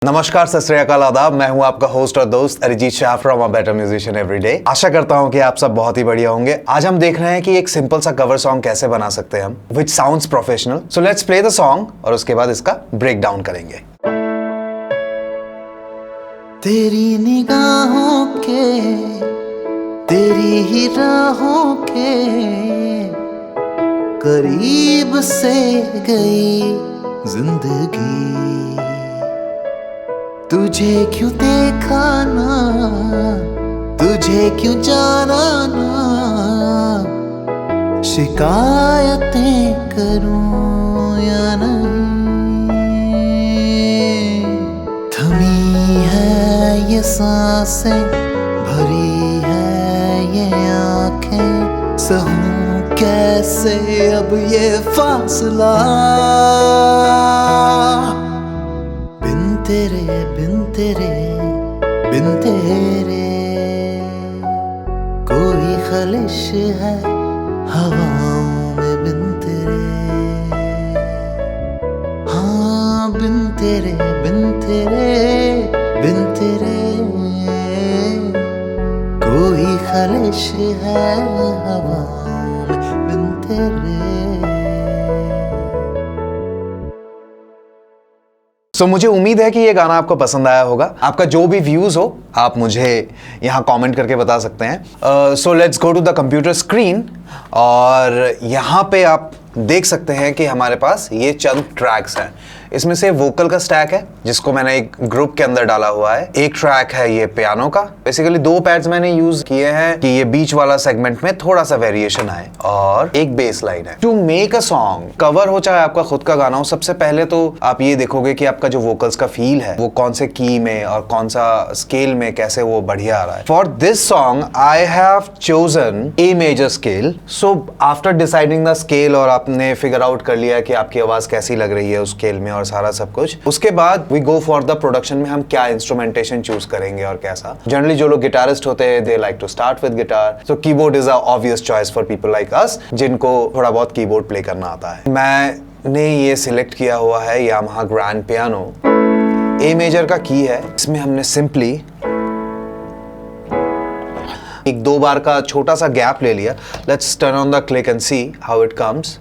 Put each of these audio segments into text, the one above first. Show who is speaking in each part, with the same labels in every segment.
Speaker 1: नमस्कार, सत श्री अकाल, आदाब। मैं हूं आपका होस्ट और दोस्त Arijit Shah from a better musician everyday. आशा करता हूं कि आप सब बहुत ही बढ़िया होंगे। आज हम देख रहे हैं कि एक सिंपल सा कवर सॉन्ग कैसे बना सकते हैं हम which sounds professional. So let's play the song और उसके बाद इसका ब्रेक डाउन करेंगे।
Speaker 2: तेरी निगाहों के, तेरी ही राहों के करीब से गई जिंदगी। तुझे क्यों देखा ना, तुझे क्यों जाना ना, शिकायतें करूं या नहीं। थमी है ये सांसें, भरी है ये आंखें, सहूं कैसे अब ये फासला। बिन तेरे, बिन तेरे, बिन तेरे कोई खलिश है हवाओं में। बिन तेरे, हाँ बिन तेरे, बिन तेरे, बिन तेरे कोई खलिश है हवाओं में। बिन तेरे।
Speaker 1: सो मुझे उम्मीद है कि ये गाना आपको पसंद आया होगा। आपका जो भी व्यूज हो आप मुझे यहाँ कमेंट करके बता सकते हैं। So let's go to the computer screen और यहाँ पे आप देख सकते हैं कि हमारे पास ये चंद ट्रैक्स हैं। इसमें से वोकल का स्टैक है जिसको मैंने एक ग्रुप के अंदर डाला हुआ है। एक ट्रैक है ये पियानो का। बेसिकली दो पैड्स मैंने यूज किए हैं कि ये बीच वाला सेगमेंट में थोड़ा सा वेरिएशन आए, और एक बेस लाइन है। To make a song, cover हो चाहे आपका खुद का गाना हो, सबसे पहले तो आप ये देखोगे कि आपका जो वोकल्स का फील है वो कौन से की में और कौन सा स्केल में कैसे वो बढ़िया आ रहा है। For this song I have chosen a major scale. So after deciding the scale और आपने फिगर आउट कर लिया कि आपकी आवाज कैसी लग रही है उस स्केल में और सारा सब कुछ, उसके बाद we go for the production में हम क्या इंस्ट्रूमेंटेशन चूज करेंगे और कैसा। जनरली जो लोग गिटारिस्ट होते हैं they like to start with guitar, so keyboard is a obvious choice for people like us जिनको थोड़ा बहुत कीबोर्ड प्ले करना आता है। मैंने ये सिलेक्ट किया हुआ है यामाहा ग्रैंड पियानो। ए मेजर का की है, इसमें हमने सिंपली एक दो बार का छोटा सा गैप ले लिया। Let's turn on the click and see how it comes.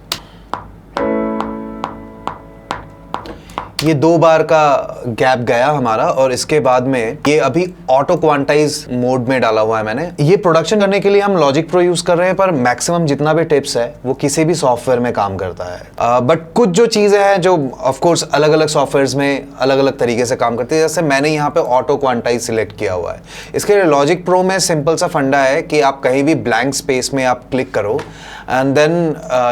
Speaker 1: ये दो बार का गैप गया हमारा, और इसके बाद में ये अभी ऑटो क्वांटाइज मोड में डाला हुआ है मैंने। ये प्रोडक्शन करने के लिए हम लॉजिक प्रो यूज कर रहे हैं, पर मैक्सिमम जितना भी टिप्स है वो किसी भी सॉफ्टवेयर में काम करता है। बट कुछ जो चीजें हैं जो ऑफ कोर्स अलग अलग सॉफ्टवेयर्स में अलग अलग तरीके से काम करती है, जैसे मैंने यहाँ पे ऑटो क्वांटाइज सिलेक्ट किया हुआ है। इसके लिए लॉजिक प्रो में सिंपल सा फंडा है कि आप कहीं भी ब्लैंक स्पेस में आप क्लिक करो एंड देन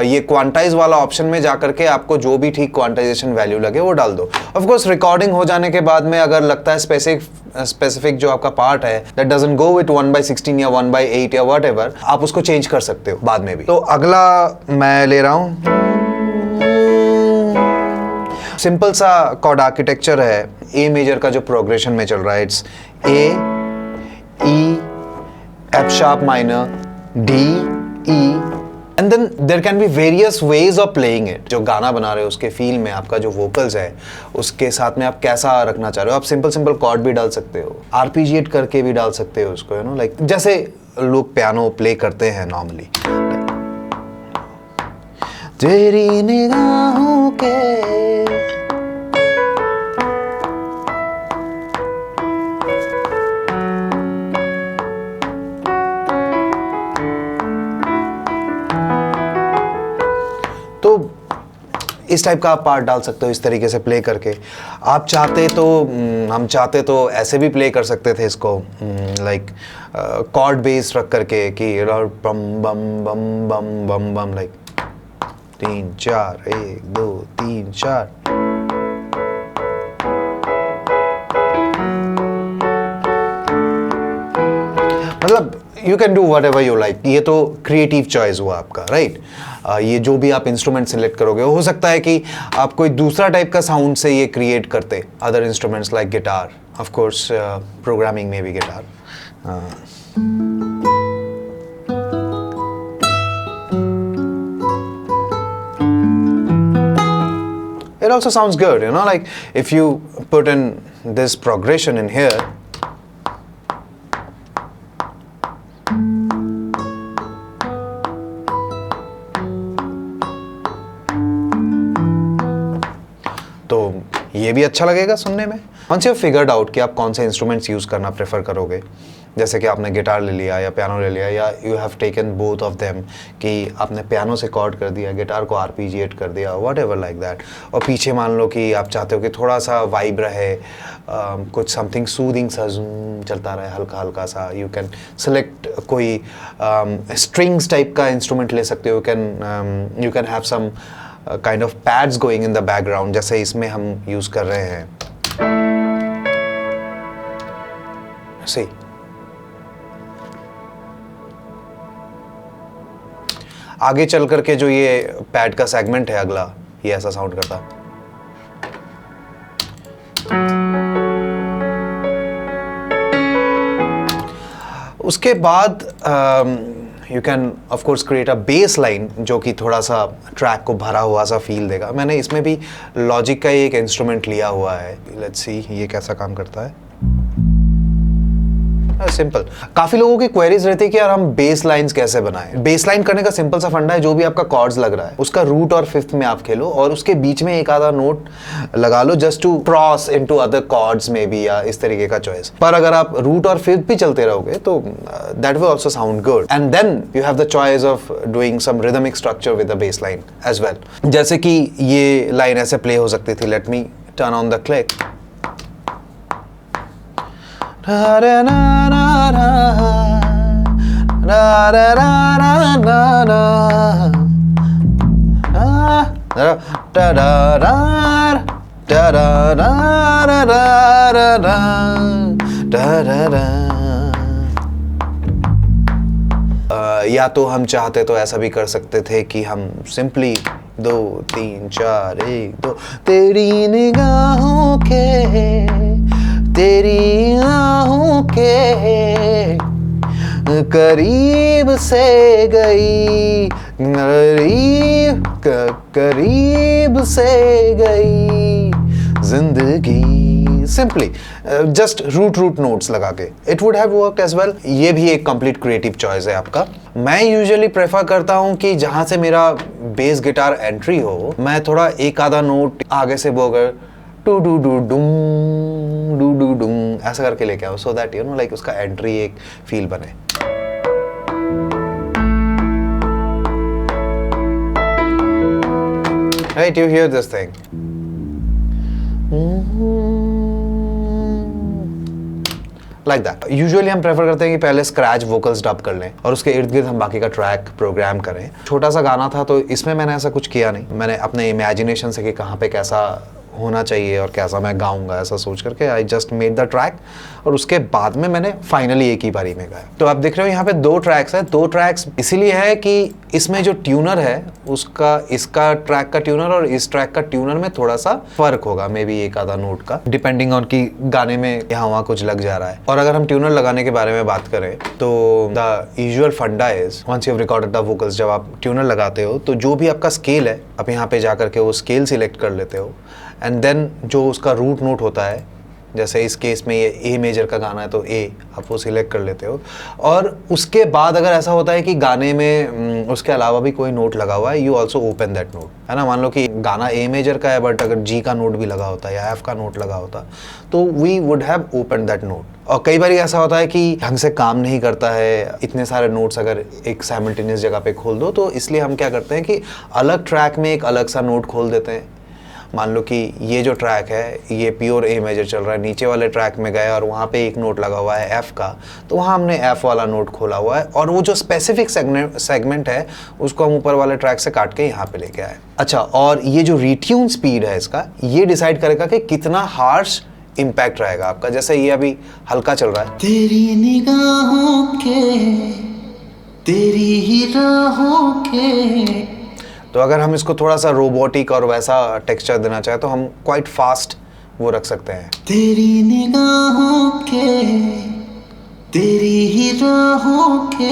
Speaker 1: ये क्वांटाइज वाला ऑप्शन में जाकर के आपको जो भी ठीक क्वांटाइजेशन वैल्यू लगे वो डाल दो। ऑफ कोर्स रिकॉर्डिंग हो जाने के बाद में अगर लगता है स्पेसिफिक जो आपका पार्ट है दैट डजंट गो विद 1/16 या 1/8 या व्हाटएवर, आप उसको चेंज कर सकते हो बाद में भी। तो अगला मैं ले रहा हूं, सिंपल सा कॉर्ड आर्किटेक्चर है। ए मेजर का जो प्रोग्रेशन में चल रहा है, it's A E F sharp minor D E, and then there can be various ways of playing it. जो गाना बना रहे हो उसके फील में आपका जो वोकल्स है उसके साथ में आप कैसा रखना चाह रहे हो। आप सिंपल सिंपल कॉर्ड भी डाल सकते हो, आरपीजीएट करके भी डाल सकते हो उसको, यू नो लाइक जैसे लोग पियानो प्ले करते हैं नॉर्मली। तेरी निगाहों के, तो इस टाइप का आप पार्ट डाल सकते हो इस तरीके से प्ले करके। आप चाहते तो हम चाहते तो ऐसे भी प्ले कर सकते थे इसको, लाइक कॉर्ड बेस रख करके कि बम बम बम बम बम बम, लाइक 3 4 1 2 3 4। मतलब you can do what ever you like. ये तो क्रिएटिव चॉइस हुआ आपका, राइट। ये जो भी आप इंस्ट्रूमेंट सिलेक्ट करोगे, हो सकता है कि आप कोई दूसरा टाइप का साउंड से ये क्रिएट करते other instruments like guitar. Of course programming में भी guitar. it also sounds good, you know, like if you put in this progression in here, तो ये भी अच्छा लगेगा सुनने में। once you figured out कि आप कौन से इंस्ट्रूमेंट्स यूज़ करना प्रेफर करोगे, जैसे कि आपने गिटार ले लिया या पियानो ले लिया, या you have taken both of them, कि आपने पियानो से कॉर्ड कर दिया, गिटार को आरपीजिएट कर दिया, वॉट एवर लाइक दैट, और पीछे मान लो कि आप चाहते हो कि थोड़ा सा वाइब रहे, कुछ समथिंग सूदिंग सा चलता रहे हल्का हल्का सा, यू कैन सेलेक्ट कोई स्ट्रिंग्स टाइप का इंस्ट्रूमेंट ले सकते हो, you can have some kind of pads going in the background, जैसे इसमें हम यूज़ कर रहे हैं। See, आगे चल करके जो ये पैड का सेगमेंट है अगला, ये ऐसा साउंड करता। उसके बाद you can of course create a base line जो कि थोड़ा सा ट्रैक को भरा हुआ सा फील देगा। मैंने इसमें भी लॉजिक का ही एक इंस्ट्रूमेंट लिया हुआ है, लेट्स सी ये कैसा काम करता है। सिंपल। काफी लोगों की क्वेरीज रहती है कि यार हम बेस लाइंस कैसे बनाएं। बेस लाइन करने का सिंपल सा फंडा है, जो भी आपका कॉर्ड्स लग रहा है उसका रूट और फिफ्थ में आप खेलो और उसके बीच में एक आधा नोट लगा लो, just to cross into other chords में भी, या इस तरीके का चॉइस। पर अगर आप रूट और फिफ्थ भी चलते रहोगे तो that will also sound good, and then you have the choice of doing some rhythmic structure with the bass line as well. जैसे कि ये लाइन ऐसे प्ले हो सकती थी, let me turn on the click. या तो हम चाहते तो ऐसा भी कर सकते थे कि हम सिंपली 2 3 4 1 2 तेरी निगाहों के, तेरी आहों के करीब से गई, करीब से गई जिंदगी। सिंपली जस्ट रूट नोट्स लगा के it would have worked as well. ये भी एक कंप्लीट क्रिएटिव चॉइस है आपका। मैं यूजुअली प्रेफर करता हूँ कि जहाँ से मेरा बेस गिटार एंट्री हो, मैं थोड़ा एक आधा नोट आगे से बोकर टू डू डू डूम ऐसा करके लेके आओ, so that you know like उसका एंट्री एक फील बने। Right, you here this thing. Like that. Usually हम प्रेफर करते हैं कि पहले स्क्रैच वोकल्स डब कर लें और उसके इर्द गिर्द हम बाकी का ट्रैक प्रोग्राम करें। छोटा सा गाना था तो इसमें मैंने ऐसा कुछ किया नहीं, मैंने अपने इमेजिनेशन से कि कहाँ पे कैसा होना चाहिए और कैसा मैं गाऊंगा ऐसा सोच करके I just made the track, और उसके बाद में मैंने फाइनली एक ही बारी में गाया। तो आप देख रहे हो यहाँ पे 2 ट्रैक्स हैं। 2 ट्रैक्स इसीलिए है कि इसमें जो ट्यूनर है उसका, इसका ट्रैक का ट्यूनर और इस ट्रैक का ट्यूनर में थोड़ा सा फर्क होगा, मे बी एक आधा नोट का, डिपेंडिंग ऑन कि गाने में यहाँ वहाँ कुछ लग जा रहा है। और अगर हम ट्यूनर लगाने के बारे में बात करें तो the usual funda is once you have recorded the vocals, जब आप ट्यूनर लगाते हो तो जो भी आपका स्केल है आप यहाँ पे जा करके वो स्केल सिलेक्ट कर लेते हो, एंड देन जो उसका रूट नोट होता है, जैसे इस केस में ये ए मेजर का गाना है तो ए आप वो सिलेक्ट कर लेते हो। और उसके बाद अगर ऐसा होता है कि गाने में उसके अलावा भी कोई नोट लगा हुआ है, you also open that note, है ना। मान लो कि गाना ए मेजर का है बट अगर जी का नोट भी लगा होता है या एफ का नोट लगा होता तो we would have open that note. और कई बार ऐसा होता है कि ढंग से काम नहीं करता है, इतने सारे नोट्स अगर एक साइमल्टेनियस जगह पे खोल दो, तो इसलिए हम क्या करते हैं कि अलग ट्रैक में एक अलग सा नोट खोल देते हैं। मान लो कि ये जो ट्रैक है ये प्योर ए मेजर चल रहा है, नीचे वाले ट्रैक में गए और वहाँ पे एक नोट लगा हुआ है एफ का, तो वहाँ हमने एफ वाला नोट खोला हुआ है और वो जो स्पेसिफिक सेगमेंट है उसको हम ऊपर वाले ट्रैक से काट के यहाँ पे लेके आए। अच्छा, और ये जो रिट्यून स्पीड है इसका, ये डिसाइड करेगा कि कितना हार्श इम्पैक्ट रहेगा आपका। जैसे ये अभी हल्का चल रहा है,
Speaker 2: तेरी निगाहों के, तेरी ही राहों के,
Speaker 1: तो अगर हम इसको थोड़ा सा रोबोटिक और वैसा टेक्सचर देना चाहे तो हम क्वाइट फास्ट वो रख सकते हैं।
Speaker 2: तेरी निगाहों के, तेरी ही राहों के,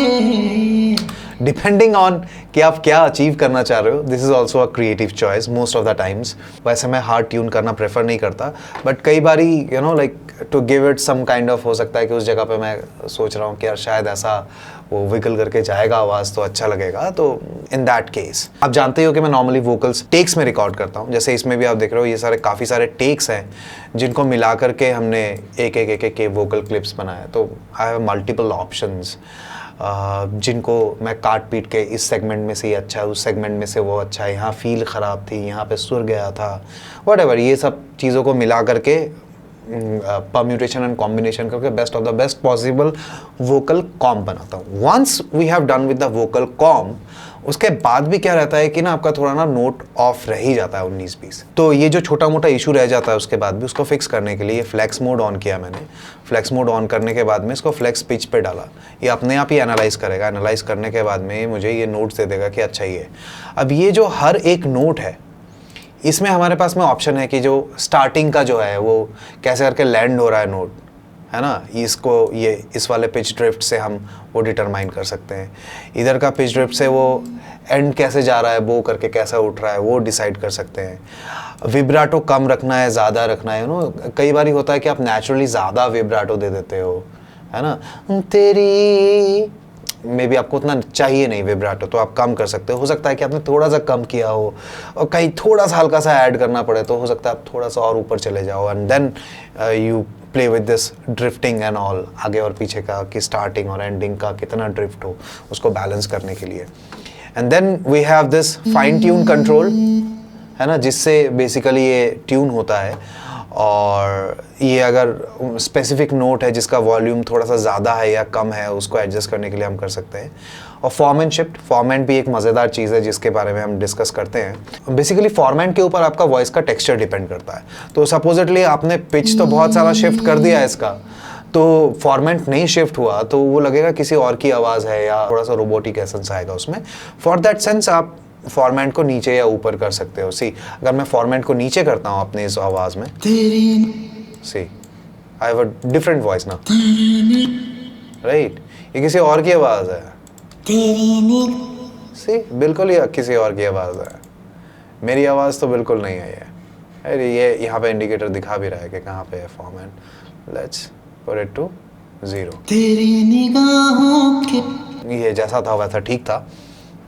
Speaker 1: डिपेंडिंग ऑन कि आप क्या अचीव करना चाह रहे हो, this is also a creative choice most of the times. वैसे मैं हार्ड ट्यून करना प्रेफर नहीं करता, बट कई बारी you know like to give it some kind of, हो सकता है कि उस जगह पे मैं सोच रहा हूँ कि यार शायद ऐसा वो विगल करके जाएगा आवाज़ तो अच्छा लगेगा, तो इन दैट केस आप जानते हो कि मैं नॉर्मली वोकल्स टेक्स में रिकॉर्ड करता हूँ। जैसे इसमें भी आप देख रहे हो ये सारे काफ़ी सारे टेक्स हैं जिनको मिला करके हमने एक वोकल क्लिप्स बनाए। तो आई हैव मल्टीपल ऑप्शंस जिनको मैं काट पीट के इस सेगमेंट में से ये अच्छा है, उस सेगमेंट में से वो अच्छा है, यहाँ फील ख़राब थी, यहाँ पे सुर गया था, व्हाटएवर, ये सब चीज़ों को मिला करके परम्यूटेशन एंड कॉम्बिनेशन करके best of the best possible vocal comp बनाता हूँ। Once we have done with the vocal comp, उसके बाद भी क्या रहता है कि ना आपका थोड़ा ना नोट ऑफ रह ही जाता है 19-20। तो ये जो छोटा मोटा इशू रह जाता है उसके बाद भी उसको फिक्स करने के लिए फ्लेक्स मोड ऑन किया मैंने। फ्लेक्स मोड ऑन करने के बाद में इसको फ्लेक्स पिच पे डाला, ये अपने आप ही एनालाइज करेगा। एनालाइज करने के बाद में मुझे ये नोट्स दे देगा कि अच्छा ही है। अब ये जो हर एक नोट है इसमें हमारे पास में ऑप्शन है कि जो स्टार्टिंग का जो है वो कैसे करके लैंड हो रहा है नोट, है ना, इसको ये इस वाले पिच ड्रिफ्ट से हम वो डिटरमाइन कर सकते हैं। इधर का पिच ड्रिफ्ट से वो एंड कैसे जा रहा है, बो करके कैसा उठ रहा है वो डिसाइड कर सकते हैं। विब्राटो कम रखना है, ज़्यादा रखना है, नो कई बार होता है कि आप नेचुरली ज़्यादा विब्राटो दे देते हो, है ना, तेरी मे बी आपको उतना चाहिए नहीं विब्राटो, तो आप कम कर सकते हो सकता है कि आपने थोड़ा सा कम किया हो और कहीं थोड़ा सा हल्का सा ऐड करना पड़े, तो हो सकता है आप थोड़ा सा और ऊपर चले जाओ and then you play with this drifting and all, आगे और पीछे का कि स्टार्टिंग और एंडिंग का कितना ड्रिफ्ट हो उसको बैलेंस करने के लिए। And then we have this fine tune control, है ना, जिससे बेसिकली ये ट्यून होता है। और ये अगर स्पेसिफिक नोट है जिसका वॉल्यूम थोड़ा सा ज़्यादा है या कम है, उसको एडजस्ट करने के लिए हम कर सकते हैं। और फॉर्मेट शिफ्ट, फॉर्मेट भी एक मज़ेदार चीज़ है जिसके बारे में हम डिस्कस करते हैं। बेसिकली फॉर्मेट के ऊपर आपका वॉइस का टेक्सचर डिपेंड करता है। तो सपोजिटली आपने पिच तो बहुत सारा शिफ्ट कर दिया है इसका, तो फॉर्मेट नहीं शिफ्ट हुआ तो वो लगेगा किसी और की आवाज़ है या थोड़ा सा रोबोटिक एसेंस आएगा उसमें। फॉर दैट सेंस आप फॉर्मेट को नीचे या ऊपर कर सकते हो। सी अगर मैं फॉर्मेट को नीचे करता हूँ अपने इस आवाज़ में, see I have a different voice ना, राइट, ये किसी और की आवाज़ है, सी बिल्कुल ही किसी और की आवाज़ है, मेरी आवाज़ तो बिल्कुल नहीं है ये। अरे ये यहाँ पे इंडिकेटर दिखा भी रहा है कि कहाँ पे है format. Let's put it to 0।
Speaker 2: तेरी निगाहों के
Speaker 1: ये जैसा था वैसा ठीक था,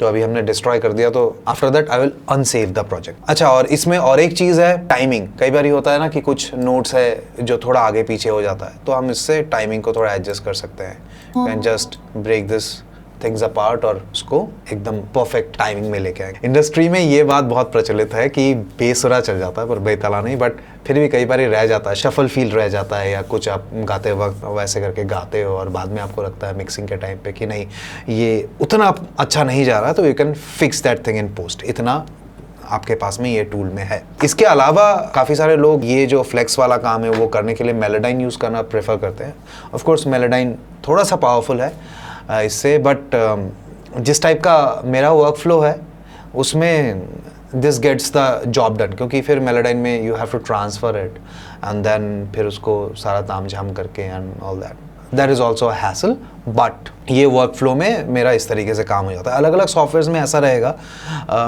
Speaker 1: तो अभी हमने डिस्ट्रॉय कर दिया, तो after that I will unsave the project. अच्छा, और इसमें और एक चीज़ है टाइमिंग। कई बार होता है ना कि कुछ नोट्स है जो थोड़ा आगे पीछे हो जाता है, तो हम इससे टाइमिंग को थोड़ा एडजस्ट कर सकते हैं। Can just break this things apart और उसको एकदम परफेक्ट टाइमिंग में लेके आएंगे। इंडस्ट्री में ये बात बहुत प्रचलित है कि बेसुरा चल जाता है पर बेताला नहीं, बट फिर भी कई बार रह जाता है, शफल फील रह जाता है, या कुछ आप गाते वक्त वैसे करके गाते हो और बाद में आपको लगता है मिक्सिंग के टाइम पे कि नहीं ये उतना अच्छा नहीं जा रहा, तो you can fix that thing in post. इतना आपके पास में ये टूल में है। इसके अलावा काफ़ी सारे लोग ये जो फ्लेक्स वाला काम है वो करने के लिए मेलोडाइन यूज़ करना प्रेफर करते हैं। ऑफ कोर्स मेलोडाइन थोड़ा सा पावरफुल है इससे, बट जिस टाइप का मेरा वर्क फ्लो है उसमें this gets the job done, क्योंकि फिर मेलोडाइन में you have to transfer it and then फिर उसको सारा ताम झाम करके and all that is also hassle, but ये वर्क फ्लो में मेरा इस तरीके से काम हो जाता है। अलग अलग सॉफ्टवेयर्स में ऐसा रहेगा,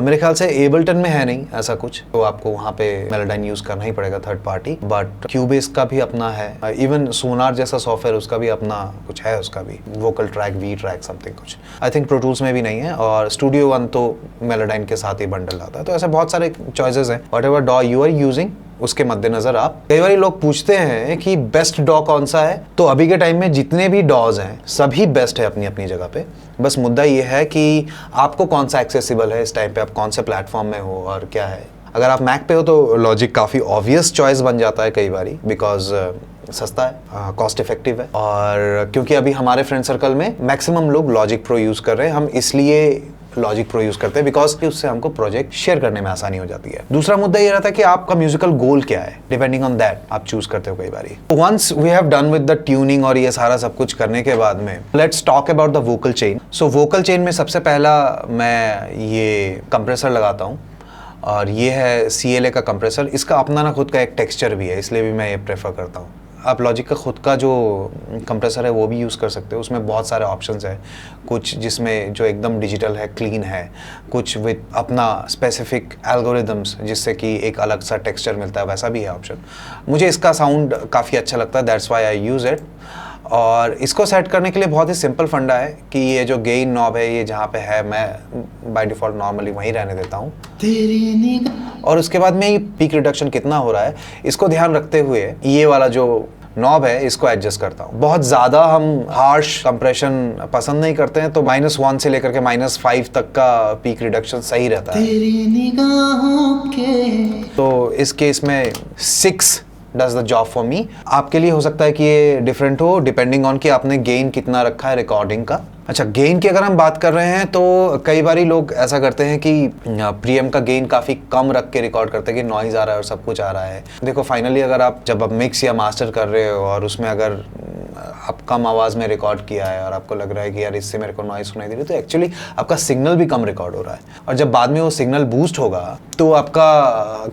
Speaker 1: मेरे ख्याल से एबल्टन में है नहीं ऐसा कुछ, तो आपको वहाँ पे मेलोडाइन यूज़ करना ही पड़ेगा थर्ड पार्टी, बट क्यूबेस का भी अपना है, इवन सोनार जैसा सॉफ्टवेयर उसका भी अपना कुछ है, उसका भी vocal track, we track something कुछ, आई थिंक प्रो टूल्स में भी नहीं है, और स्टूडियो वन तो मेलोडाइन के साथ ही बंडल आता है। तो ऐसे बहुत सारे चॉइसेस हैं, वट एवर डॉ यू आर यूजिंग उसके मद्देनजर आप। कई बार लोग पूछते हैं कि बेस्ट डॉ कौन सा है, तो अभी के टाइम में जितने भी डॉज हैं सभी बेस्ट है अपनी अपनी जगह पे। बस मुद्दा ये है कि आपको कौन सा एक्सेसिबल है इस टाइम पे, आप कौन से प्लेटफॉर्म में हो और क्या है। अगर आप मैक पे हो तो लॉजिक काफ़ी ऑब्वियस चॉइस बन जाता है कई बारी, बिकॉज सस्ता है, कॉस्ट इफेक्टिव है, और क्योंकि अभी हमारे फ्रेंड सर्कल में मैक्सिमम लोग लॉजिक प्रो यूज़ कर रहे हैं, हम इसलिए लॉजिक प्रो यूज करते हैं बिकॉज उससे हमको प्रोजेक्ट शेयर करने में आसानी हो जाती है। दूसरा मुद्दा ये रहता है कि आपका म्यूजिकल गोल क्या है, डिपेंडिंग ऑन दैट आप चूज करते हो कई बारी। Once we have done with the tuning और ये सारा सब कुछ करने के बाद में let's talk about the vocal chain. So vocal chain में सबसे पहला मैं ये कंप्रेसर लगाता हूँ, और ये है CLA का कंप्रेसर। इसका अपना ना खुद का एक टेक्सचर भी है, इसलिए भी मैं ये प्रेफर करता हूँ। आप लॉजिक का खुद का जो कंप्रेसर है वो भी यूज़ कर सकते हो। उसमें बहुत सारे ऑप्शंस हैं, कुछ जिसमें जो एकदम डिजिटल है, क्लीन है, कुछ विद अपना स्पेसिफिक एल्गोरिदम्स जिससे कि एक अलग सा टेक्सचर मिलता है, वैसा भी है ऑप्शन। मुझे इसका साउंड काफ़ी अच्छा लगता है, that's why I use it. और इसको सेट करने के लिए बहुत ही सिंपल फंडा है कि ये जो गेन नॉब है ये जहाँ पे है मैं बाय डिफ़ॉल्ट नॉर्मली वहीं रहने देता हूँ। और उसके बाद में ये पीक रिडक्शन कितना हो रहा है इसको ध्यान रखते हुए ये वाला जो नॉब है इसको एडजस्ट करता हूँ। बहुत ज़्यादा हम हार्श कंप्रेशन पसंद नहीं करते हैं, तो -1 से लेकर के -5 तक का पीक रिडक्शन सही रहता है। तो इस केस में 6 does the job for me. आपके लिए हो सकता है कि ये डिफरेंट हो डिपेंडिंग ऑन कि आपने गेन कितना रखा है रिकॉर्डिंग का। अच्छा, गेन की अगर हम बात कर रहे हैं तो कई बारी लोग ऐसा करते हैं कि प्रीएम का गेन काफ़ी कम रख के रिकॉर्ड करते हैं कि नॉइज़ आ रहा है और सब कुछ आ रहा है। देखो फाइनली अगर आप जब आप मिक्स या मास्टर कर रहे हो और उसमें अगर आप कम आवाज़ में रिकॉर्ड किया है और आपको लग रहा है कि यार इससे मेरे को नॉइज़ सुनाई दे रही है, तो एक्चुअली आपका सिग्नल भी कम रिकॉर्ड हो रहा है। और जब बाद में वो सिग्नल बूस्ट होगा तो आपका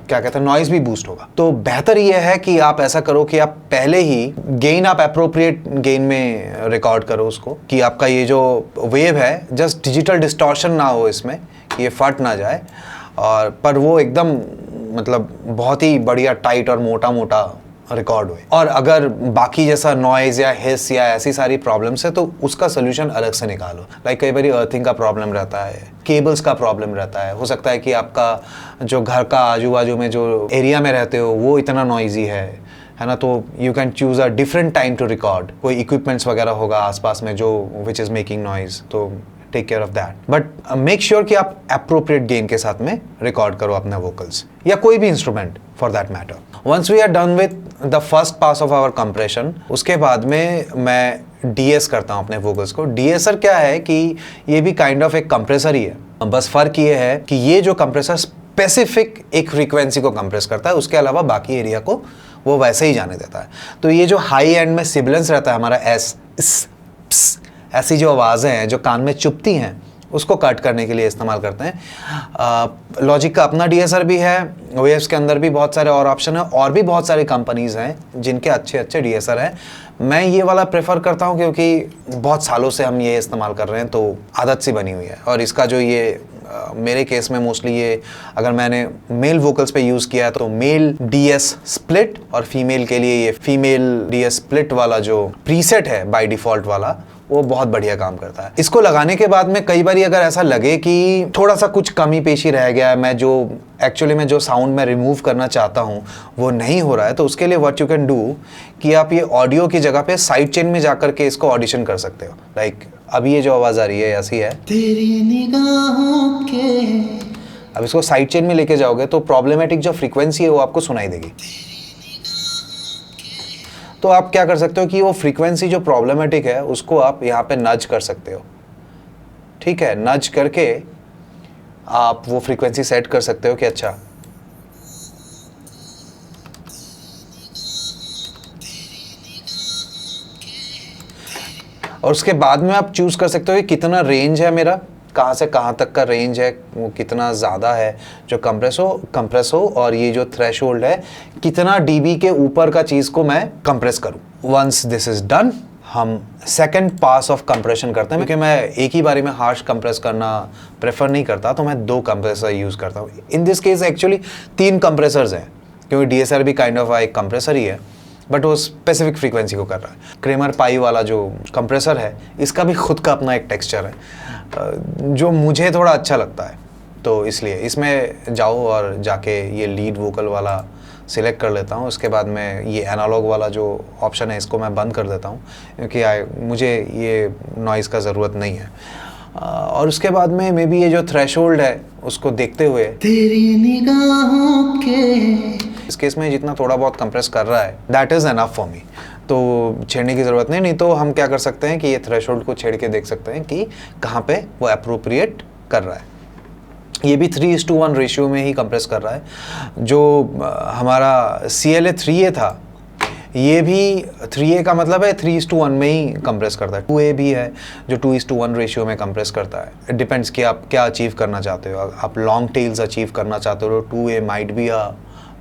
Speaker 1: क्या कहते हैं नॉइज़ भी बूस्ट होगा। तो बेहतर ये है कि आप ऐसा करो कि आप पहले ही गेन आप एप्रोप्रिएट गेन में रिकॉर्ड करो उसको, कि आपका ये जो वेव है जस्ट डिजिटल डिस्टॉर्शन ना हो इसमें, कि ये फट ना जाए, और पर वो एकदम मतलब बहुत ही बढ़िया टाइट और मोटा मोटा रिकॉर्ड हुए। और अगर बाकी जैसा नॉइज़ या हिस या ऐसी सारी प्रॉब्लम्स है तो उसका सोल्यूशन अलग से निकालो। लाइक कई बार अर्थिंग का प्रॉब्लम रहता है, केबल्स का प्रॉब्लम रहता है, हो सकता है कि आपका जो घर का आजू बाजू में जो एरिया में रहते हो वो इतना नॉइजी है ना, तो you can choose a different time to record. कोई इक्विपमेंट्स वगैरह होगा आसपास में जो विच इज़ मेकिंग नॉइज़, तो take care of that. But make sure कि आप अप्रोप्रिएट गेन के साथ में रिकॉर्ड करो अपने वोकल्स या कोई भी instrument for that matter. Once we are done with the first pass of our compression, उसके बाद में मैं डीएस करता हूँ अपने वोकल्स को। डीएसर क्या है कि ये भी काइंड ऑफ एक कंप्रेसर ही है, बस फर्क ये है कि ये जो कंप्रेसर स्पेसिफिक एक फ्रीक्वेंसी को कंप्रेस करता है, उसके अलावा बाकी एरिया को वो वैसे ही जाने देता है। तो ये जो हाई एंड में सिबिलेंस रहता है हमारा एस, ऐसी जो आवाज़ें हैं जो कान में चुभती हैं उसको कट करने के लिए इस्तेमाल करते हैं। लॉजिक का अपना डीएसआर भी है, वेव्स के अंदर भी बहुत सारे और ऑप्शन हैं, और भी बहुत सारी कंपनीज़ हैं जिनके अच्छे अच्छे डीएसआर हैं। मैं ये वाला प्रेफर करता हूँ क्योंकि बहुत सालों से हम ये इस्तेमाल कर रहे हैं, तो आदत सी बनी हुई है। और इसका जो ये मेरे केस में मोस्टली ये अगर मैंने मेल वोकल्स पे यूज़ किया है तो मेल डीएस स्प्लिट, और फीमेल के लिए ये फीमेल डीएस स्प्लिट वाला जो प्रीसेट है बाय डिफ़ॉल्ट वाला, वो बहुत बढ़िया काम करता है। इसको लगाने के बाद में कई बार अगर ऐसा लगे कि थोड़ा सा कुछ कमी पेशी रह गया है, मैं जो एक्चुअली में जो साउंड मैं रिमूव करना चाहता हूँ वो नहीं हो रहा है, तो उसके लिए व्हाट यू कैन डू कि आप ये ऑडियो की जगह पे साइड चेन में जाकर के इसको ऑडिशन कर सकते हो। लाइक अभी ये जो आवाज़ आ रही है ऐसी है,
Speaker 2: तेरी निगाहों के।
Speaker 1: अब इसको साइड चेन में लेके जाओगे तो प्रॉब्लमेटिक जो फ्रीक्वेंसी है वो आपको सुनाई देगी। तो आप क्या कर सकते हो कि वो फ्रीक्वेंसी जो प्रॉब्लमेटिक है उसको आप यहाँ पे नज कर सकते हो। ठीक है, नज करके आप वो फ्रीक्वेंसी सेट कर सकते हो कि अच्छा और उसके बाद में आप चूज कर सकते हो कि कितना रेंज है मेरा, कहाँ से कहाँ तक का रेंज है, वो कितना ज़्यादा है जो कंप्रेस हो और ये जो थ्रेशोल्ड है कितना डीबी के ऊपर का चीज़ को मैं कंप्रेस करूँ। वंस दिस इज़ डन, हम सेकंड पास ऑफ कंप्रेशन करते हैं, क्योंकि मैं एक ही बारी में हार्श कंप्रेस करना प्रेफर नहीं करता, तो मैं 2 कंप्रेसर यूज़ करता हूँ। In this case actually 3 compressors हैं, क्योंकि डीएसआर भी काइंड ऑफ एक कंप्रेसर ही है, बट वो स्पेसिफिक फ्रीक्वेंसी को कर रहा है। क्रेमर पाई वाला जो कंप्रेसर है इसका भी खुद का अपना एक टेक्सचर है जो मुझे थोड़ा अच्छा लगता है, तो इसलिए इसमें जाओ और जाके ये लीड वोकल वाला सिलेक्ट कर लेता हूँ। उसके बाद में ये एनालॉग वाला जो ऑप्शन है इसको मैं बंद कर देता हूँ, क्योंकि मुझे ये नॉइज़ का ज़रूरत नहीं है। और उसके बाद में मे बी ये जो थ्रेशोल्ड है उसको देखते हुए
Speaker 2: तेरी निगाहों के,
Speaker 1: इस केस में जितना थोड़ा बहुत कंप्रेस कर रहा है that is enough for me, तो छेड़ने की ज़रूरत नहीं तो हम क्या कर सकते हैं कि ये थ्रेशोल्ड को छेड़ के देख सकते हैं कि कहाँ पे वो अप्रोप्रिएट कर रहा है। ये भी 3:1 रेशियो में ही कंप्रेस कर रहा है। जो हमारा CLA 3A था ये भी 3A का मतलब है 3:1 में ही कंप्रेस करता है। 2A भी है जो 2:1 रेशियो में कंप्रेस करता है। डिपेंड्स कि आप क्या अचीव करना चाहते हो। आप लॉन्ग टेल्स अचीव करना चाहते हो तो 2A might be a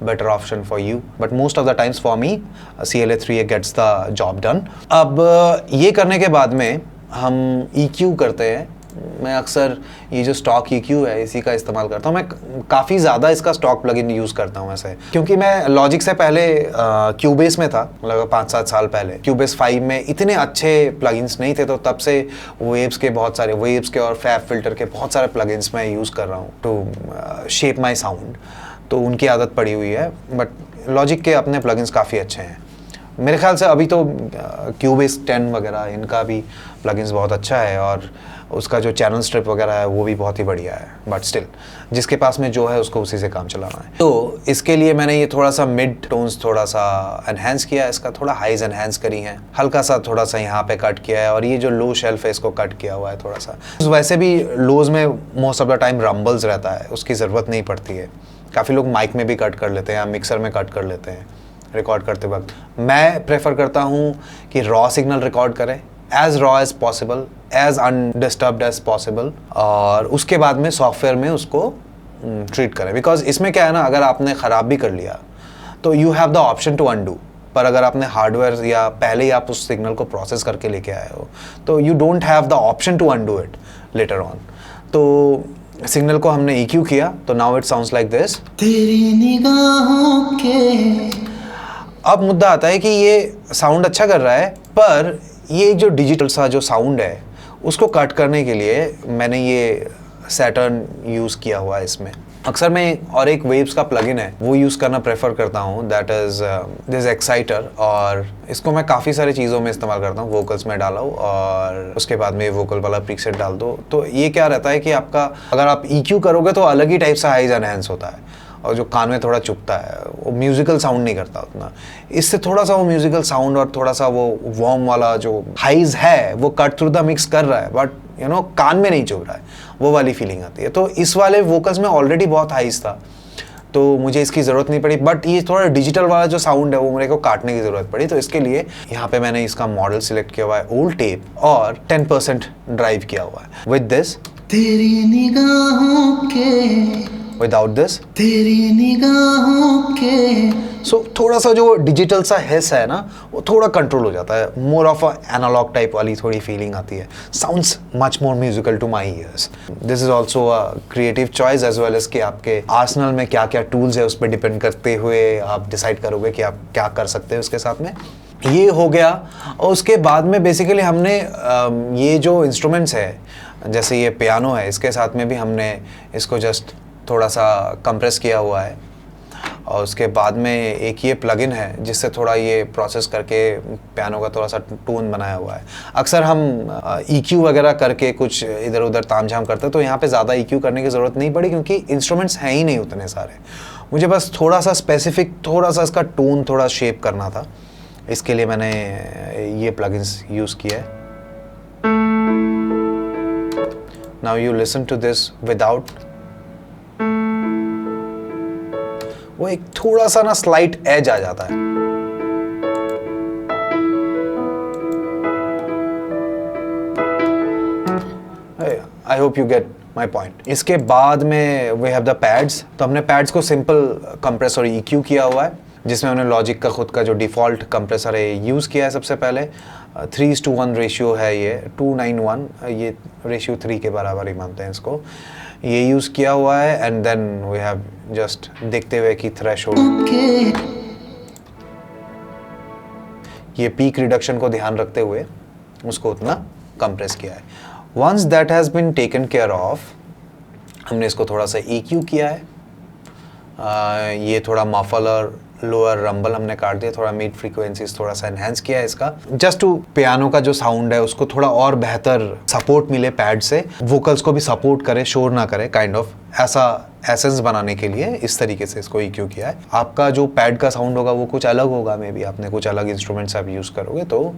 Speaker 1: better option for you, but most of the times for me CLA 3A gets the job done. अब ये करने के बाद में हम EQ करते हैं। मैं अक्सर ये जो स्टॉक EQ है इसी का इस्तेमाल करता हूँ। मैं काफ़ी ज़्यादा इसका स्टॉक प्लगइन यूज़ करता हूँ ऐसे, क्योंकि मैं लॉजिक से पहले क्यूबेस में था, लगभग 5-7 साल पहले। क्यूबेस 5 में इतने अच्छे प्लगइन्स नहीं थे, तो तब से वेव्स के और फैब फिल्टर के बहुत सारे प्लगइन्स मैं यूज़ कर रहा हूँ टू शेप माई साउंड, तो उनकी आदत पड़ी हुई है। बट लॉजिक के अपने प्लगइन्स काफ़ी अच्छे हैं मेरे ख्याल से। अभी तो क्यूबेस 10 वगैरह इनका भी प्लगइन्स बहुत अच्छा है, और उसका जो चैनल स्ट्रिप वगैरह है वो भी बहुत ही बढ़िया है। बट स्टिल जिसके पास में जो है उसको उसी से काम चलाना है। तो इसके लिए मैंने ये थोड़ा सा मिड टोन्स थोड़ा सा एनहेंस किया है, इसका थोड़ा हाइज एनहेंस करी हैं, हल्का सा थोड़ा सा यहाँ पे कट किया है, और ये जो लो शेल्फ है इसको कट किया हुआ है थोड़ा सा। वैसे भी लोज में most of the time rumbles रहता है, उसकी ज़रूरत नहीं पड़ती है। काफ़ी लोग माइक में भी कट कर लेते हैं या मिक्सर में कट कर लेते हैं रिकॉर्ड करते वक्त। मैं प्रेफर करता हूँ कि रॉ सिग्नल रिकॉर्ड करें, as raw as possible, as undisturbed as possible, और उसके बाद में सॉफ्टवेयर में उसको ट्रीट करें। बिकॉज इसमें क्या है ना, अगर आपने ख़राब भी कर लिया तो you have the option to undo, पर अगर आपने हार्डवेयर या पहले ही आप उस सिग्नल को प्रोसेस करके लेके आए हो तो you don't have the option to undo it later on. तो सिग्नल को हमने EQ किया, तो now it sounds like this.
Speaker 2: तेरी निगाहों के
Speaker 1: अब मुद्दा आता है कि ये साउंड अच्छा कर रहा है, पर ये जो डिजिटल सा जो साउंड है उसको कट करने के लिए मैंने ये सैटर्न यूज़ किया हुआ है इसमें। अक्सर मैं और एक वेव्स का प्लगइन है वो यूज़ करना प्रेफर करता हूँ, दैट इज़ दिस एक्साइटर, और इसको मैं काफ़ी सारी चीज़ों में इस्तेमाल करता हूँ। वोकल्स में डाला हूँ और उसके बाद में वोकल वाला प्रीसेट डाल दो, तो ये क्या रहता है कि आपका अगर आप EQ करोगे तो अलग ही टाइप सा हाइज एनहेंस होता है, और जो कान में थोड़ा चुभता है वो म्यूजिकल साउंड नहीं करता उतना। इससे थोड़ा सा वो म्यूजिकल साउंड और थोड़ा सा वो वार्म वाला जो हाइज है वो कट थ्रू द मिक्स कर रहा है, बट यू नो कान में नहीं चुभ रहा है, वो वाली फीलिंग आती है। तो इस वाले वोकल्स में ऑलरेडी बहुत हाइज था, तो मुझे इसकी ज़रूरत नहीं पड़ी। बट ये थोड़ा डिजिटल वाला जो साउंड है वो मेरे को काटने की ज़रूरत पड़ी, तो इसके लिए यहाँ पे मैंने इसका मॉडल सिलेक्ट किया हुआ है ओल्ड टेप, और 10% ड्राइव किया हुआ है विद दिस,
Speaker 2: तेरी निगाहों के
Speaker 1: विदाउट दिस,
Speaker 2: तेरी निगाहों के।
Speaker 1: सो थोड़ा सा जो डिजिटल सा हिस्स है ना वो थोड़ा कंट्रोल हो जाता है, more of a analog type वाली थोड़ी फीलिंग आती है। Sounds much more musical to my ears. This is also a creative choice as well as कि आपके आर्सेनल में क्या क्या टूल्स है उस पर डिपेंड करते हुए आप डिसाइड करोगे कि आप क्या कर सकते हैं उसके साथ में। ये हो गया, और उसके बाद में बेसिकली हमने ये जो इंस्ट्रूमेंट्स है जैसे ये पियानो है, इसके साथ में भी हमने इसको जस्ट थोड़ा सा कंप्रेस किया हुआ है, और उसके बाद में एक ये प्लगइन है जिससे थोड़ा ये प्रोसेस करके पियानो का थोड़ा सा टोन बनाया हुआ है। अक्सर हम EQ वगैरह करके कुछ इधर उधर तामझाम करते हैं, तो यहाँ पे ज़्यादा EQ करने की ज़रूरत नहीं पड़ी, क्योंकि इंस्ट्रूमेंट्स हैं ही नहीं उतने सारे। मुझे बस थोड़ा सा स्पेसिफिक थोड़ा सा इसका टोन थोड़ा शेप करना था, इसके लिए मैंने ये प्लगइन्स यूज़ किया है। Now you listen to this without, वो एक थोड़ा सा ना स्लाइट एज आ जाता है। I hope you get my point. इसके बाद में वी हैव द पैड्स, तो हमने पैड्स को सिंपल कंप्रेसर EQ किया हुआ है, जिसमें हमने लॉजिक का खुद का जो डिफ़ॉल्ट कंप्रेसर है यूज़ किया है। सबसे पहले 3:1 रेशियो है, ये 291, ये रेशियो 3 के बराबर ही मानते हैं इसको, ये यूज़ किया हुआ है। And then we have just देखते हुए कि थ्रेशोल्ड, ये पीक रिडक्शन को ध्यान रखते हुए उसको उतना कंप्रेस किया है। Once that has been taken care of, हमने इसको थोड़ा सा EQ किया है। ये थोड़ा मफलर लोअर रंबल हमने काट दिया, थोड़ा मिड फ्रीक्वेंसीज थोड़ा सा एनहेंस किया है इसका, जस्ट टू पियानो का जो साउंड है उसको थोड़ा और बेहतर सपोर्ट मिले पैड से, वोकल्स को भी सपोर्ट करे, शोर ना करे, काइंड ऑफ ऐसा एसेंस बनाने के लिए इस तरीके से इसको EQ किया है। आपका जो पैड का साउंड होगा वो कुछ अलग होगा, मे बी आपने कुछ अलग इंस्ट्रूमेंट्स आप यूज़ करोगे तो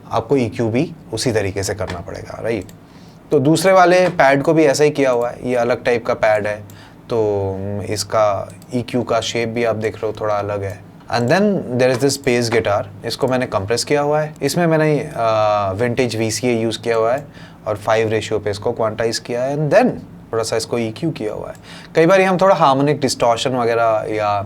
Speaker 1: आपको EQ भी उसी तरीके से करना पड़ेगा, राइट। तो दूसरे वाले पैड को भी ऐसा ही किया हुआ है, ये अलग टाइप का पैड है, तो इसका EQ का शेप भी आप देख रहे हो थोड़ा अलग है। And then there is this bass guitar, इसको मैंने कंप्रेस किया हुआ है, इसमें मैंने विंटेज VCA यूज़ किया हुआ है और 5 रेशियो पे इसको क्वांटाइज किया है, एंड देन थोड़ा सा इसको EQ किया हुआ है। कई बार हम थोड़ा हार्मोनिक डिस्टॉर्शन वगैरह या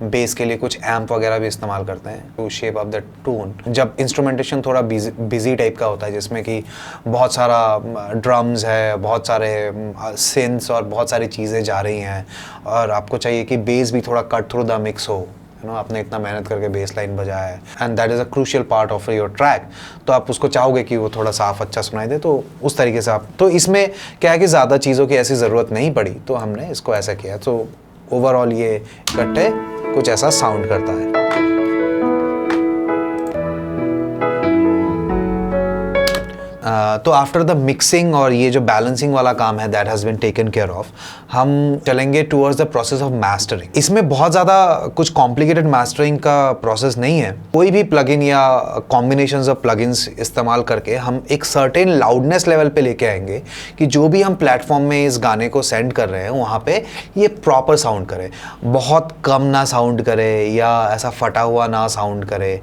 Speaker 1: बेस के लिए कुछ एम्प वगैरह भी इस्तेमाल करते हैं to shape up the tone. जब इंस्ट्रूमेंटेशन थोड़ा बिजी टाइप का होता है जिसमें कि बहुत सारा ड्रम्स है, बहुत सारे सिंथ्स और बहुत सारी चीज़ें जा रही हैं और आपको चाहिए कि बेस भी थोड़ा कट थ्रू द मिक्स हो, आपने इतना मेहनत करके बेस लाइन बजाया है and that is a crucial part of your track, तो आप उसको चाहोगे कि वो थोड़ा साफ अच्छा सुनाई दे, तो उस तरीके से आप, तो इसमें क्या है कि ज़्यादा चीज़ों की ऐसी ज़रूरत नहीं पड़ी तो हमने इसको ऐसा किया। तो ओवरऑल ये इकट्ठे कुछ ऐसा साउंड करता है। तो आफ्टर द मिक्सिंग और ये जो बैलेंसिंग वाला काम है that has been taken care of, हम चलेंगे towards the process of mastering. इसमें बहुत ज़्यादा कुछ कॉम्प्लिकेटेड मास्टरिंग का प्रोसेस नहीं है। कोई भी प्लगइन या कॉम्बिनेशंस ऑफ प्लगइन्स इस्तेमाल करके हम एक सर्टेन लाउडनेस लेवल पे लेके आएंगे कि जो भी हम प्लेटफॉर्म में इस गाने को सेंड कर रहे हैं वहाँ पे ये प्रॉपर साउंड करे, बहुत कम ना साउंड करे या ऐसा फटा हुआ ना साउंड करे,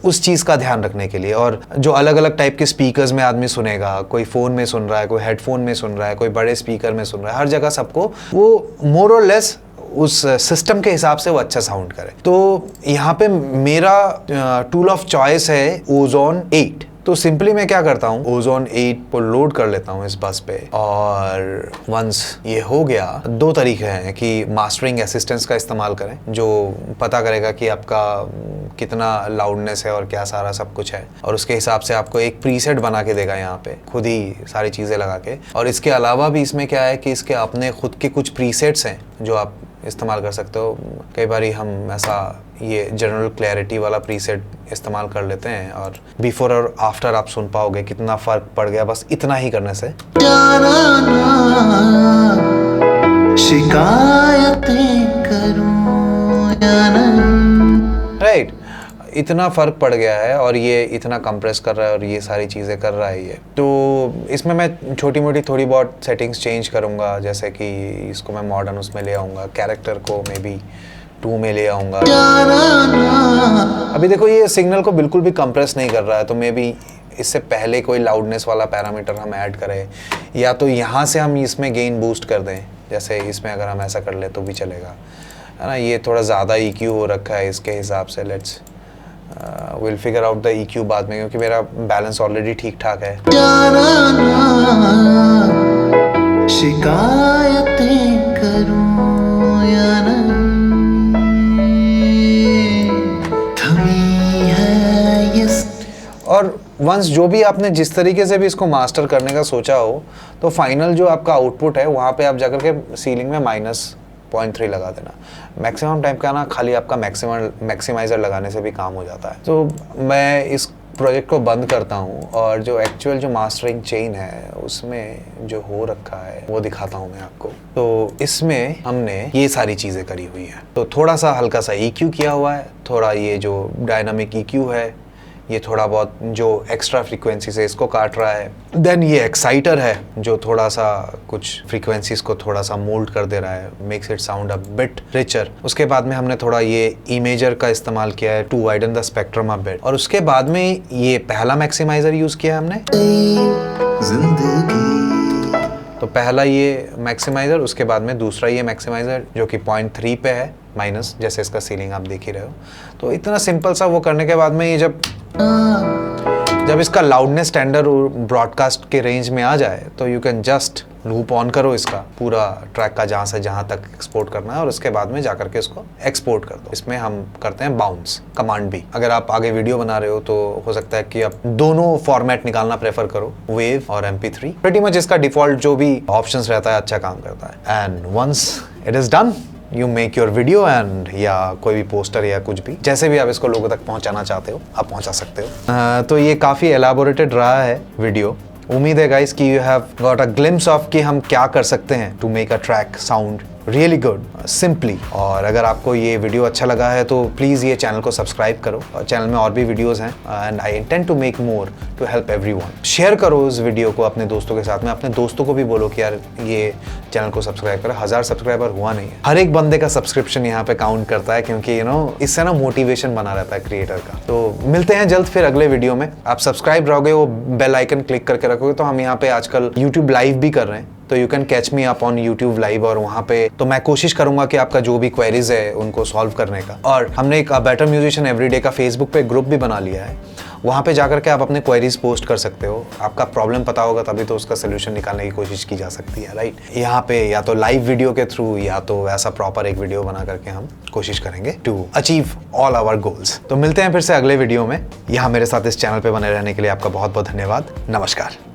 Speaker 1: उस चीज़ का ध्यान रखने के लिए। और जो अलग अलग टाइप के स्पीकर्स में आदमी सुनेगा, कोई फ़ोन में सुन रहा है, कोई हेडफोन में सुन रहा है, कोई बड़े स्पीकर में सुन रहा है, हर जगह सबको वो मोर और लेस उस सिस्टम के हिसाब से वो अच्छा साउंड करे। तो यहाँ पे मेरा टूल ऑफ चॉइस है ओजोन 8। तो सिंपली मैं क्या करता हूँ, ओजोन 8 को लोड कर लेता हूँ इस बस पे और वंस ये हो गया, दो तरीके हैं कि मास्टरिंग असिस्टेंस का इस्तेमाल करें जो पता करेगा कि आपका कितना लाउडनेस है और क्या सारा सब कुछ है, और उसके हिसाब से आपको एक प्रीसेट बना के देगा यहाँ पे खुद ही सारी चीज़ें लगा के। और इसके अलावा भी इसमें क्या है कि इसके अपने खुद के कुछ प्रीसेट्स हैं जो आप इस्तेमाल कर सकते हो। कई बारी हम ऐसा ये जनरल क्लैरिटी वाला प्रीसेट इस्तेमाल कर लेते हैं और बिफोर और आफ्टर आप सुन पाओगे कितना फ़र्क पड़ गया बस इतना ही करने से।
Speaker 2: शिकायतें करूं या नहीं,
Speaker 1: राइट, इतना फ़र्क पड़ गया है और ये इतना कंप्रेस कर रहा है और ये सारी चीज़ें कर रहा है ये। तो इसमें मैं छोटी मोटी थोड़ी बहुत सेटिंग्स चेंज करूँगा, जैसे कि इसको मैं मॉडर्न उसमें ले आऊँगा, कैरेक्टर को मे बी 2 में ले आऊँगा। अभी देखो ये सिग्नल को बिल्कुल भी कंप्रेस नहीं कर रहा है, तो मे बी इससे पहले कोई लाउडनेस वाला पैरामीटर हम ऐड करें या तो यहाँ से हम इसमें गेन बूस्ट कर दें, जैसे इसमें अगर हम ऐसा कर ले तो भी चलेगा, है ना। ये थोड़ा ज़्यादा EQ हो रखा है इसके हिसाब से। Let's will figure out the EQ बाद में, क्योंकि मेरा बैलेंस ऑलरेडी ठीक ठाक है।
Speaker 2: शिकायतें करूं या नहीं, थमी है ये।
Speaker 1: और वंस जो भी आपने जिस तरीके से भी इसको मास्टर करने का सोचा हो, तो फाइनल जो आपका आउटपुट है वहाँ पे आप जाकर के सीलिंग में -0.3 लगा देना। मैक्सिमम टाइम का ना खाली आपका मैक्सिमाइज़र लगाने से भी काम हो जाता है। तो मैं इस प्रोजेक्ट को बंद करता हूँ और जो एक्चुअल जो मास्टरिंग चेन है उसमें जो हो रखा है वो दिखाता हूँ मैं आपको। तो इसमें हमने ये सारी चीज़ें करी हुई हैं। तो थोड़ा सा हल्का सा EQ किया हुआ है, थोड़ा ये जो डायनामिक EQ है, ये थोड़ा बहुत जो एक्स्ट्रा फ्रीक्वेंसी से इसको काट रहा है। देन ये एक्साइटर है जो थोड़ा सा कुछ फ्रीक्वेंसीज को थोड़ा सा मोल्ड कर दे रहा है, makes it sound a bit richer. उसके बाद में हमने थोड़ा ये इमेजर का इस्तेमाल किया है to widen the spectrum a bit. और उसके बाद में ये पहला मैक्सिमाइजर यूज़ किया है हमने, तो पहला ये मैक्सिमाइजर, उसके बाद में दूसरा ये मैक्सिमाइजर जो कि 0.3 पे है माइनस, जैसे इसका सीलिंग आप देख ही रहे हो। तो इतना सिंपल सा वो करने के बाद में ये जब इसका लाउडनेस स्टैंडर्ड ब्रॉडकास्ट के रेंज में आ जाए तो you can just loop on करो इसका पूरा ट्रैक का जहाँ से जहाँ तक एक्सपोर्ट करना है और उसके बाद में जाकर के इसको एक्सपोर्ट कर दो। इसमें हम करते हैं बाउंस कमांड भी। अगर आप आगे वीडियो बना रहे हो तो हो सकता है कि आप दोनों फॉर्मेट निकालना प्रेफर करो, वेव और MP3। प्रीटी मच इसका डिफॉल्ट जो भी ऑप्शंस रहता है अच्छा काम करता है। And once it is done you make your video and या कोई भी पोस्टर या कुछ भी, जैसे भी आप इसको लोगों तक पहुंचाना चाहते हो आप पहुंचा सकते हो। तो ये काफ़ी एलाबोरेटेड रहा है वीडियो। उम्मीद है गाइस कि you have got a glimpse of कि हम क्या कर सकते हैं to make a track sound really good simply. और अगर आपको ये वीडियो अच्छा लगा है तो प्लीज़ ये चैनल को सब्सक्राइब करो। और चैनल में और भी वीडियोस हैं and I intend to make more to help everyone. Share करो इस वीडियो को अपने दोस्तों के साथ में, अपने दोस्तों को भी बोलो कि यार ये चैनल को सब्सक्राइब करो। 1000 सब्सक्राइबर हुआ नहीं है, हर एक बंदे का सब्सक्रिप्शन यहाँ पे काउंट करता है, क्योंकि इससे ना मोटिवेशन बना रहता है क्रिएटर का। तो मिलते हैं जल्द फिर अगले वीडियो में। आप सब्सक्राइब रहोगे, वो बेल आइकन क्लिक करके रखोगे तो हम यहाँ पे आजकल यूट्यूब लाइव भी कर रहे हैं तो you can catch me up on YouTube live, और वहाँ पे तो मैं कोशिश करूंगा कि आपका जो भी क्वेरीज है उनको सॉल्व करने का। और हमने एक बेटर म्यूजिशियन एवरीडे का फेसबुक पे ग्रुप भी बना लिया है, वहाँ पे जाकर के आप अपने क्वेरीज पोस्ट कर सकते हो। आपका प्रॉब्लम पता होगा तभी तो उसका सोल्यूशन निकालने की कोशिश की जा सकती है, राइट। यहाँ पे या तो लाइव वीडियो के थ्रू या तो ऐसा प्रॉपर एक वीडियो बना करके हम कोशिश करेंगे to achieve all our goals. तो मिलते हैं फिर से अगले वीडियो में। यहाँ मेरे साथ इस चैनल पे बने रहने के लिए आपका बहुत बहुत धन्यवाद। नमस्कार।